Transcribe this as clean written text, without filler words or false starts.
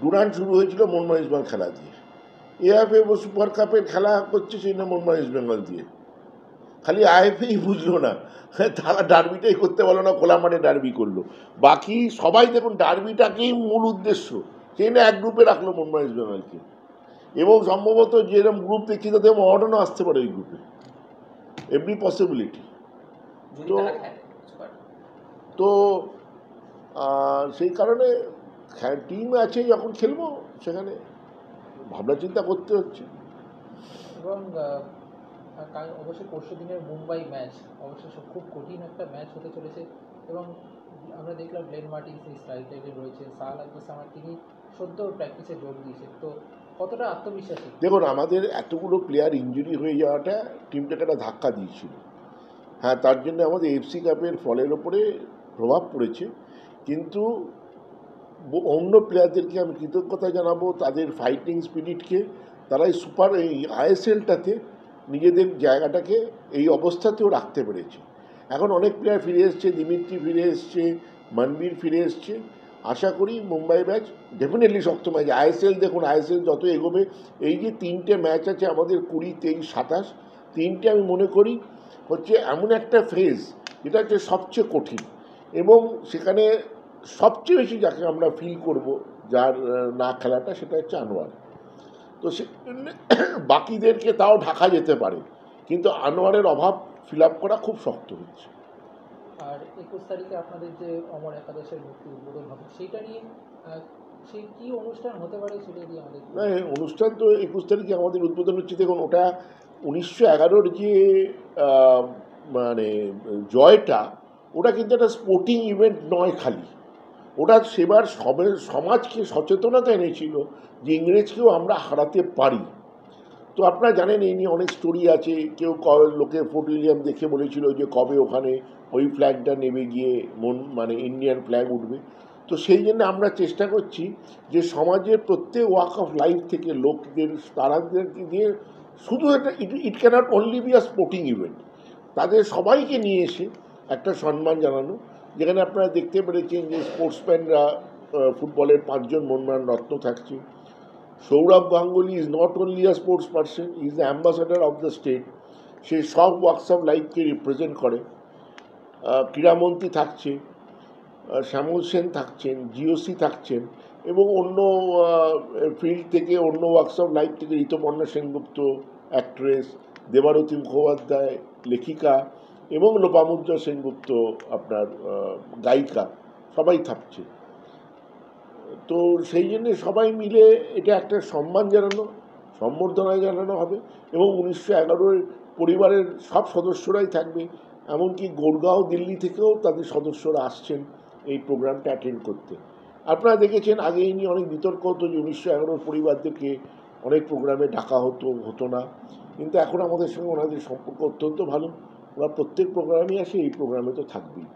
Durand শুরু হয়েছিল মোহনবাগান ইস্টবেঙ্গল খেলা দিয়ে, এএফএ সুপার কাপের খেলা করছে সেই না মোহনবাগান ইস্টবেঙ্গল দিয়ে। খালি আইএফএই বুঝলো না, তারা ডার্বিটাই করতে পারলো না, খোলা মাঠে ডার্বি করলো। বাকি সবাই দেখুন ডার্বিটাকেই মূল উদ্দেশ্য, সেই না এক গ্রুপে রাখলো মোহনবাগান ইস্টবেঙ্গলকে। এবং সম্ভবত যেরকম গ্রুপ দেখছি তাতে মহারণও আসতে পারে ওই গ্রুপে, এভরি পসিবিলিটি। তো তো সেই কারণে টিম আছে যখন খেলবো সেখানে ভাবনা চিন্তা করতে হচ্ছে। এবং অবশ্যই পরশু দিনের মুম্বাই ম্যাচ অবশ্যই খুব কঠিন একটা ম্যাচ হতে চলেছে। এবং আমরা দেখলাম গ্লেন মার্টিন সেই স্ট্রাইক লাইনে রয়েছে, সাহাল আব্দুল তিনি সদ্য প্র্যাকটিসে যোগ দিয়েছেন, তো কতটা আত্মবিশ্বাসী? দেখুন, আমাদের এতগুলো প্লেয়ার ইঞ্জুরি হয়ে যাওয়াটা টিমটাকে একটা ধাক্কা দিয়েছিল। হ্যাঁ, তার জন্য আমাদের এফসি কাপের ফলের ওপরে প্রভাব পড়েছে, কিন্তু অন্য প্লেয়ারদেরকে আমি কৃতজ্ঞতা জানাবো, তাদের ফাইটিং স্পিরিটকে। তারা এই আইএসএলটাতে নিজেদের জায়গাটাকে এই অবস্থাতেও রাখতে পেরেছে। এখন অনেক প্লেয়ার ফিরে এসছে, দিমিত্রি ফিরে এসছে, মনবীর ফিরে এসছে। আশা করি মুম্বাই ম্যাচ ডেফিনেটলি শক্ত ম্যাচ। আইএসএল দেখুন, আইএসএল যত এগোবে, এই যে 3টে ম্যাচ আছে আমাদের 20, 23, 27, 3টে আমি মনে করি হচ্ছে এমন একটা ফেজ যেটা হচ্ছে সবচেয়ে কঠিন, এবং সেখানে সবচেয়ে বেশি যাকে আমরা ফিল করব যার না খেলাটা, সেটা হচ্ছে আনোয়ার। তো সে বাকিদেরকে তাও ঢাকা যেতে পারে, কিন্তু আনোয়ারের অভাব ফিল আপ করা খুব শক্ত হচ্ছে। আর 21 তারিখে আপনাদের যে অমর একাদশের মূর্তি উদ্বোধন হবে, সেইটা নিয়ে সেই কী অনুষ্ঠান হতে পারে সেটা দিয়ে আমাদের? না, অনুষ্ঠান তো 21 তারিখে আমাদের উদ্বোধন হচ্ছে। দেখুন, ওটা 1911 যে মানে জয়টা, ওটা কিন্তু একটা স্পোর্টিং ইভেন্ট নয় খালি, ওটা সেবার সমাজকে সচেতনতা এনেছিল যে ইংরেজকেও আমরা হারাতে পারি। তো আপনারা জানেন এই নিয়ে অনেক স্টোরি আছে। কেউ লোকে ফোর্ট উইলিয়াম দেখে বলেছিল যে কবে ওখানে ওই ফ্ল্যাগটা নেমে গিয়ে মানে ইন্ডিয়ান ফ্ল্যাগ উঠবে। তো সেই জন্য আমরা চেষ্টা করছি যে সমাজের প্রত্যেক ওয়াক অফ লাইফ থেকে লোকদের, তারাদেরকে দিয়ে শুধু একটা it can't only be a sporting event, তাদের সবাইকে নিয়ে এসে একটা সম্মান জানানো। যেখানে আপনারা দেখতে পেরেছেন যে স্পোর্টসম্যানরা, ফুটবলের 5 জন মোহনবাগান রত্ন থাকছে। Sourav Ganguly is not only a sports person, is the ambassador of the state. সে সব ওয়ার্কস অফ লাইফকে রিপ্রেজেন্ট করে। ক্রীড়ামন্ত্রী থাকছে, শ্যামল সেন থাকছেন, জিওসি থাকছেন, এবং অন্য ফিল্ড থেকে, অন্য ওয়ার্কস অফ লাইফ থেকে ঋতুপর্ণা সেনগুপ্ত অ্যাক্ট্রেস, দেবারতী মুখোপাধ্যায় লেখিকা, এবং লোপামুদ্রা সেনগুপ্ত আপনার গায়িকা, সবাই থাকছে। তো সেই জন্যে সবাই মিলে এটা একটা সম্মান জানানো, সম্বর্ধনা জানানো হবে। এবং 1911 পরিবারের সব সদস্যরাই থাকবে, এমনকি গুরগাঁও, দিল্লি থেকেও তাদের সদস্যরা আসছেন এই প্রোগ্রামটা অ্যাটেন্ড করতে। আপনারা দেখেছেন আগে এই নিয়ে অনেক বিতর্ক হতো যে 1911 পরিবারদেরকে অনেক প্রোগ্রামে ডাকা হতো না, কিন্তু এখন আমাদের সঙ্গে ওনাদের সম্পর্ক অত্যন্ত ভালো। ওরা প্রত্যেক প্রোগ্রামে আসে, এই প্রোগ্রামে তো থাকবেই।